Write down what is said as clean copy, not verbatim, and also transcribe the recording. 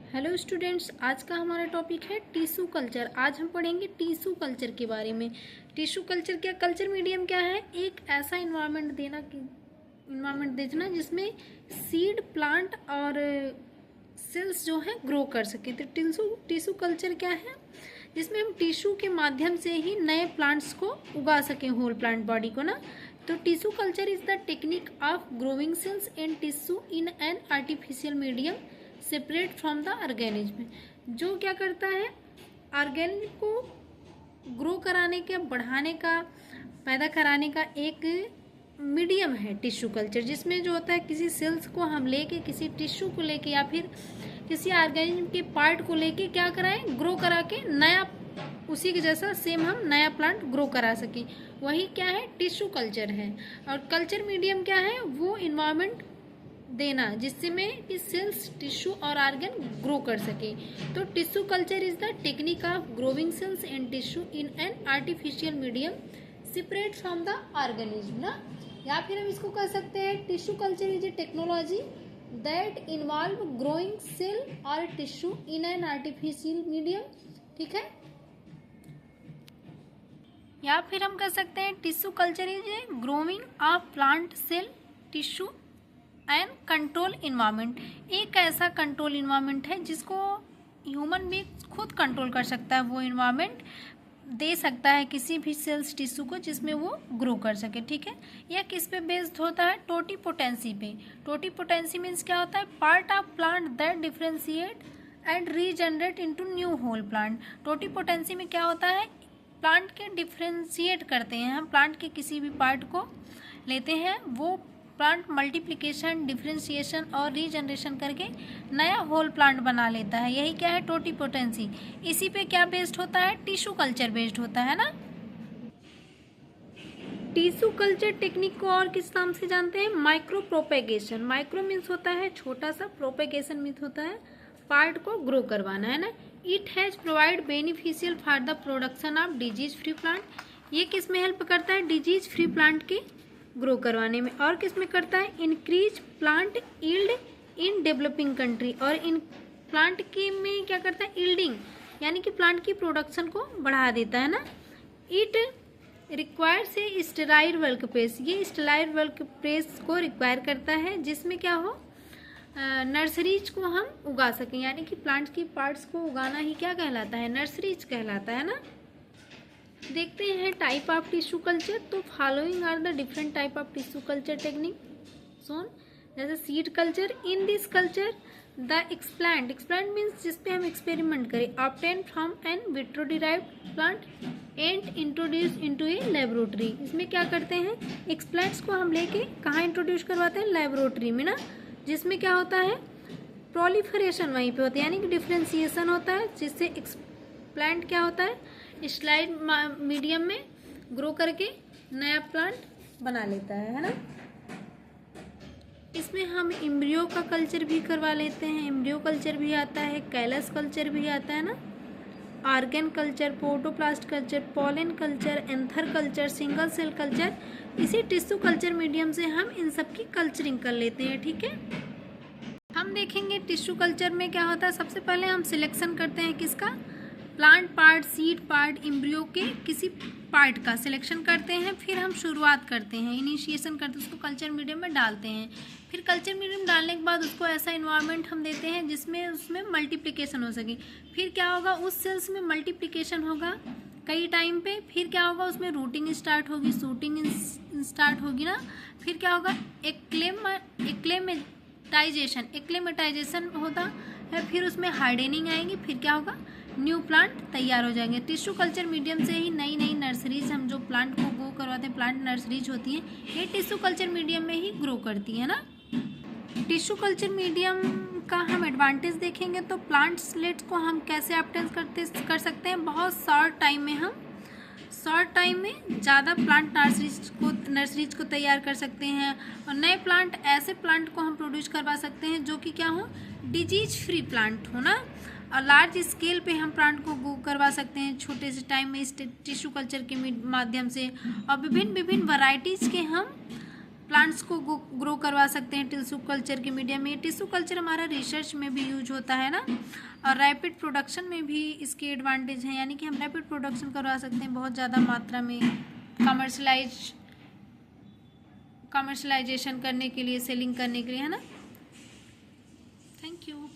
Hello students, आज का हमारा टॉपिक है टिश्यू कल्चर। आज हम पढ़ेंगे टिश्यू कल्चर के बारे में। टिश्यू कल्चर क्या, कल्चर मीडियम क्या है? एक ऐसा इन्वायरमेंट देना जिसमें सीड, प्लांट और सेल्स जो है ग्रो कर सके। तो टिश्यू कल्चर क्या है? जिसमें हम टिश्यू के माध्यम से ही नए प्लांट्स को उगा सकें, होल प्लांट बॉडी को ना। तो tissue culture is the technique of growing cells and tissue in an artificial medium separate from the organism. जो क्या करता है, ऑर्गेनिज्म को ग्रो कराने का, बढ़ाने का, पैदा कराने का एक मीडियम है टिश्यू कल्चर, जिसमें जो होता है किसी सेल्स को हम लेके, किसी टिश्यू को लेके या फिर किसी ऑर्गेनिज्म के पार्ट को लेके क्या कराएं, ग्रो करा के नया, उसी के जैसा सेम हम नया प्लांट ग्रो करा सकें। वही क्या है, टिश्यू कल्चर है। और कल्चर मीडियम क्या है, वो इन्वायरमेंट देना जिससे में कि सेल्स, टिश्यू और ऑर्गन ग्रो कर सके। तो tissue culture is the technique of growing cells and tissue in an artificial medium separate from the organism ना। या फिर हम इसको कह सकते हैं tissue culture is a technology that involve growing cell और tissue in an artificial medium. ठीक है। या फिर हम कह सकते हैं tissue culture is a growing of plant cell, tissue and control environment. एक ऐसा कंट्रोल इन्वायरमेंट है जिसको ह्यूमन बींग खुद कंट्रोल कर सकता है, वो इन्वायरमेंट दे सकता है किसी भी सेल्स, टिश्यू को, जिसमें वो ग्रो कर सके। ठीक है। यह किस पे बेस्ड होता है? टोटीपोटेंसी पे। टोटीपोटेंसी मीन्स क्या होता है? Part of plant that differentiate and regenerate into new whole plant. Totipotency में क्या होता है? प्लांट के डिफ्रेंशिएट करते हैं हम, प्लांट के किसी भी पार्ट को लेते हैं, वो प्लांट मल्टीप्लिकेशन, डिफ्रेंशिएशन और रीजनरेशन करके नया होल प्लांट बना लेता है। यही क्या है? टोटीपोटेंसी। इसी पे क्या बेस्ड होता है? टिश्यू कल्चर बेस्ड होता है ना। टिश्यू कल्चर टेक्निक को और किस नाम से जानते हैं? Micro propagation. माइक्रो मीन्स होता है छोटा सा, प्रोपेगेशन मीन्स होता है पार्ट को ग्रो करवाना, है ना। It has provide beneficial for the production of disease free plant. ये किस में हेल्प करता है? डिजीज फ्री प्लांट के ग्रो करवाने में। और किस में करता है? Increase plant yield in developing country. और इन प्लांट की में क्या करता है? यील्डिंग, यानी कि प्लांट की प्रोडक्शन को बढ़ा देता है ना। It requires a sterile work place. ये स्टेराइल वर्क प्लेस को रिक्वायर करता है, जिसमें क्या हो, नर्सरीज को हम उगा सकें, यानी कि प्लांट्स की पार्ट्स को उगाना ही क्या कहलाता है? नर्सरीज कहलाता है ना। देखते हैं टाइप ऑफ टिश्यू कल्चर। तो following are the different type of tissue culture technique सोन। जैसे seed culture, in this culture the explant, explant means जिसपे हम एक्सपेरिमेंट करें, obtain from in vitro derived plant and introduce into a laboratory. इसमें क्या करते हैं? एक्सप्लांट्स को हम लेके कहाँ इंट्रोड्यूस करवाते हैं? लेबोरेटरी में ना। जिसमें क्या होता है? प्रोलिफरेशन वहीं पे होता है, यानी कि डिफ्रेंसिएशन होता है, जिससे एक्सप्लांट क्या होता है? स्लाइड मीडियम में ग्रो करके नया प्लांट बना लेता है ना। इसमें हम एम्ब्रियो का कल्चर भी करवा लेते हैं, एम्ब्रियो कल्चर भी आता है, कैलस कल्चर भी आता है ना, organ culture, protoplast culture, pollen culture, anther culture, single cell culture. इसी टिश्यू कल्चर मीडियम से हम इन सब की कल्चरिंग कर लेते हैं। ठीक है। हम देखेंगे टिश्यू कल्चर में क्या होता है। सबसे पहले हम सिलेक्शन करते हैं किसका? Plant part, seed part, embryo के किसी पार्ट का सिलेक्शन करते हैं। फिर हम शुरुआत करते हैं, इनिशिएशन करते हैं, उसको कल्चर मीडियम में डालते हैं। फिर कल्चर मीडियम डालने के बाद उसको ऐसा इन्वायरमेंट हम देते हैं जिसमें उसमें मल्टीप्लिकेशन हो सके। फिर क्या होगा? उस सेल्स में मल्टीप्लिकेशन होगा कई टाइम पे। फिर क्या होगा? उसमें रूटिंग स्टार्ट होगी, शूटिंग स्टार्ट होगी ना। फिर क्या होगा? एक्लेमेटाइजेशन होता है। फिर उसमें हार्डनिंग आएगी। फिर क्या होगा? न्यू प्लांट तैयार हो जाएंगे। टिश्यू कल्चर मीडियम से ही नई नई नर्सरीज, हम जो प्लांट को ग्रो करवाते हैं, प्लांट नर्सरीज होती हैं, ये टिश्यू कल्चर मीडियम में ही ग्रो करती है ना। टिश्यू कल्चर मीडियम का हम एडवांटेज देखेंगे तो प्लांट स्लेट्स को हम कैसे ऑब्टेन कर सकते हैं? बहुत शॉर्ट टाइम में ज़्यादा प्लांट नर्सरीज को तैयार कर सकते हैं। और नए प्लांट, ऐसे प्लांट को हम प्रोड्यूस करवा सकते हैं जो कि क्या हो? डिजीज फ्री प्लांट हो ना। और लार्ज स्केल पे हम प्लांट को ग्रो करवा सकते हैं छोटे से टाइम में इस टिश्यू कल्चर के माध्यम से। और विभिन्न वैरायटीज़ के हम प्लांट्स को ग्रो करवा सकते हैं टिश्यू कल्चर के मीडियम में। टिश्यू कल्चर हमारा रिसर्च में भी यूज होता है ना, और रैपिड प्रोडक्शन में भी इसके एडवांटेज हैं, यानी कि हम रैपिड प्रोडक्शन करवा सकते हैं बहुत ज़्यादा मात्रा में कमर्शलाइजेशन करने के लिए, सेलिंग करने के लिए, है ना। Thank you.